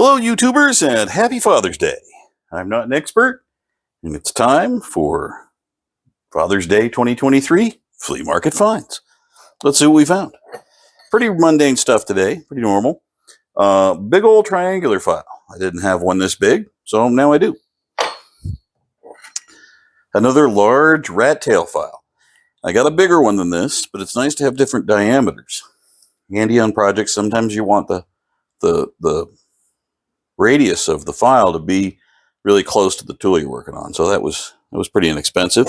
Hello, YouTubers, and happy Father's Day. I'm not an expert, and it's time for Father's Day 2023 Flea Market Finds. Let's see what we found. Pretty mundane stuff today, pretty normal. Big old triangular file. I didn't have one this big, so now I do. Another large rat tail file. I got a bigger one than this, but it's nice to have different diameters. Handy on projects, sometimes you want the radius of the file to be really close to the tool you're working on. So that was pretty inexpensive.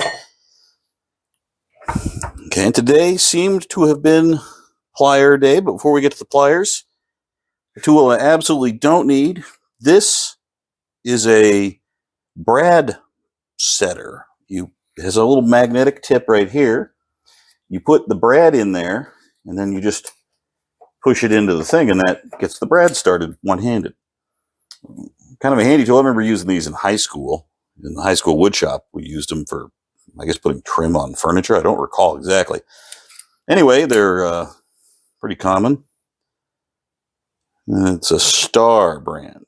Okay, and today seemed to have been plier day, but before we get to the pliers, a tool I absolutely don't need. This is a brad setter. It has a little magnetic tip right here. You put the brad in there, and then you just push it into the thing, and that gets the brad started one-handed. Kind of a handy tool. I remember using these in high school. In the high school wood shop, we used them for, I guess, putting trim on furniture. I don't recall exactly. Anyway, they're pretty common. It's a Star brand.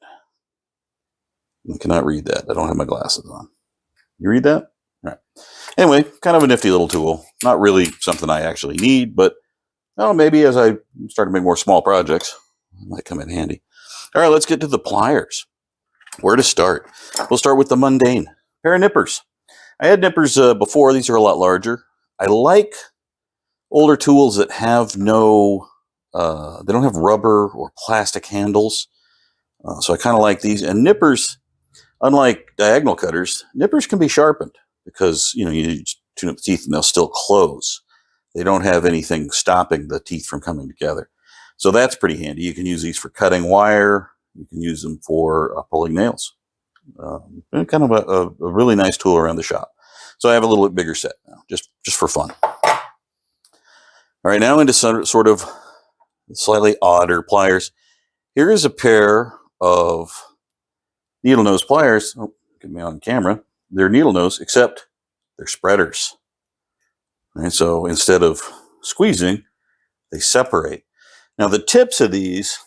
I cannot read that. I don't have my glasses on. You read that? All right. Anyway, kind of a nifty little tool. Not really something I actually need, but maybe as I start to make more small projects, it might come in handy. All right, let's get to the pliers. Where to start? We'll start with the mundane. Pair of nippers. I had nippers before. These are a lot larger. I like older tools that have no, they don't have rubber or plastic handles. So I kind of like these. And nippers, unlike diagonal cutters, nippers can be sharpened because, you just tune up the teeth and they'll still close. They don't have anything stopping the teeth from coming together. So that's pretty handy. You can use these for cutting wire. You can use them for pulling nails. Kind of a really nice tool around the shop. So I have a little bit bigger set now, just for fun. All right, now into sort of slightly odder pliers. Here is a pair of needle nose pliers. Oh, get me on camera. They're needle nose, except they're spreaders. All right, so instead of squeezing, they separate. Now the tips of these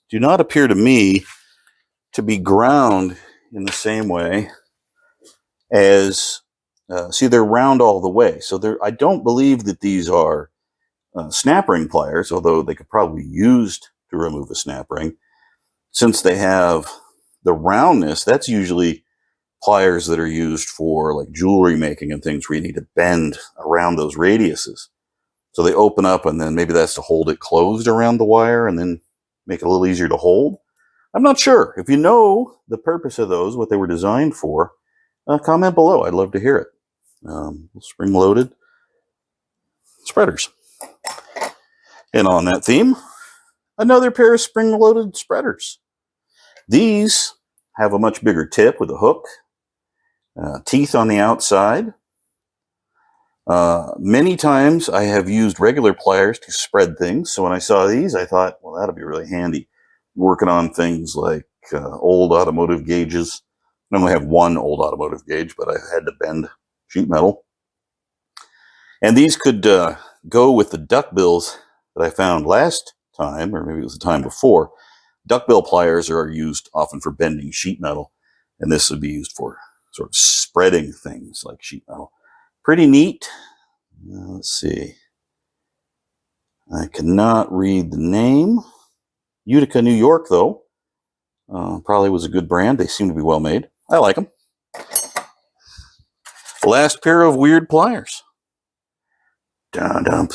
do not appear to me to be ground in the same way as, see, they're round all the way. So I don't believe that these are snap ring pliers, although they could probably be used to remove a snap ring. Since they have the roundness, that's usually pliers that are used for like jewelry making and things where you need to bend around those radiuses. So they open up, and then maybe that's to hold it closed around the wire and then make it a little easier to hold. I'm not sure. If you know the purpose of those, what they were designed for, comment below. I'd love to hear it. Spring-loaded spreaders. And on that theme, another pair of spring-loaded spreaders. These have a much bigger tip with a hook, teeth on the outside. Many times I have used regular pliers to spread things. So when I saw these, I thought, well, that'll be really handy. Working on things like old automotive gauges. I only have one old automotive gauge, but I had to bend sheet metal. And these could go with the duckbills that I found last time, or maybe it was the time before. Duckbill pliers are used often for bending sheet metal, and this would be used for sort of spreading things like sheet metal. Pretty neat. Let's see. I cannot read the name. Utica, New York, though. Probably was a good brand. They seem to be well made. I like them. Last pair of weird pliers. Dump.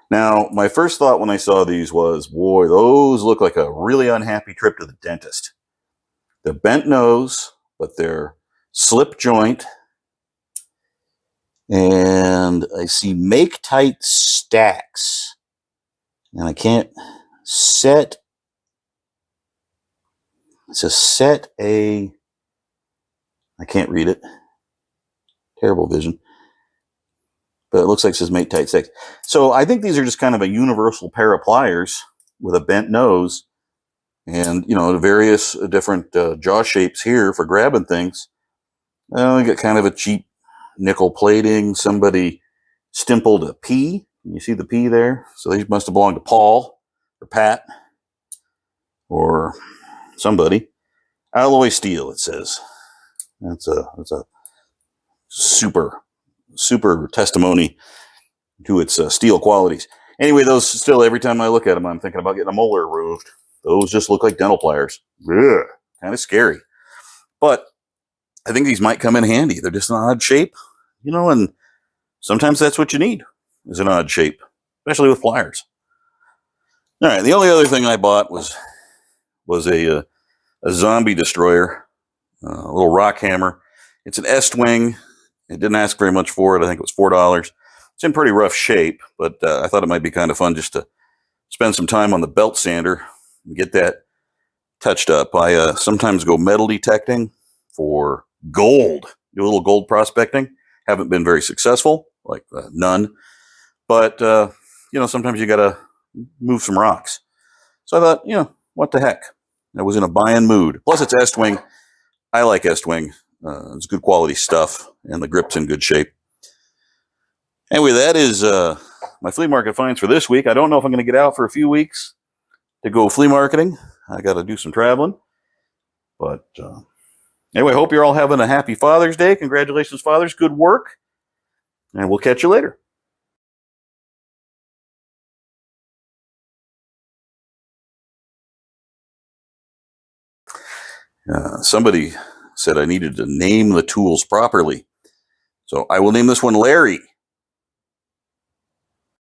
Now, my first thought when I saw these was, boy, those look like a really unhappy trip to the dentist. They're bent nose, but they're slip joint. And I see make tight stacks. And I can't set. It says I can't read it. Terrible vision. But it looks like it says make tight stacks. So I think these are just kind of a universal pair of pliers with a bent nose. And, the various different jaw shapes here for grabbing things. We got kind of a cheap nickel plating. Somebody stippled a P. You see the P there? So these must have belonged to Paul or Pat or or somebody. Alloy steel, it says. That's a super testimony to its steel qualities. Anyway, those still, every time I look at them, I'm thinking about getting a molar removed. Those just look like dental pliers. Ugh, kind of scary. But I think these might come in handy. They're just an odd shape, and sometimes that's what you need, is an odd shape, especially with pliers. All right, the only other thing I bought was a zombie destroyer, a little rock hammer. It's an Estwing. It didn't ask very much for it. I think it was $4. It's in pretty rough shape, but I thought it might be kind of fun just to spend some time on the belt sander and get that touched up. I sometimes go metal detecting for gold, do a little gold prospecting. Haven't been very successful, like none. But, sometimes you got to move some rocks. So I thought, what the heck? I was in a buying mood. Plus, it's Estwing. I like Estwing. It's good quality stuff, and the grip's in good shape. Anyway, that is my flea market finds for this week. I don't know if I'm going to get out for a few weeks to go flea marketing. I got to do some traveling. But anyway, hope you're all having a happy Father's Day. Congratulations, fathers. Good work. And we'll catch you later. Somebody said I needed to name the tools properly. So I will name this one Larry.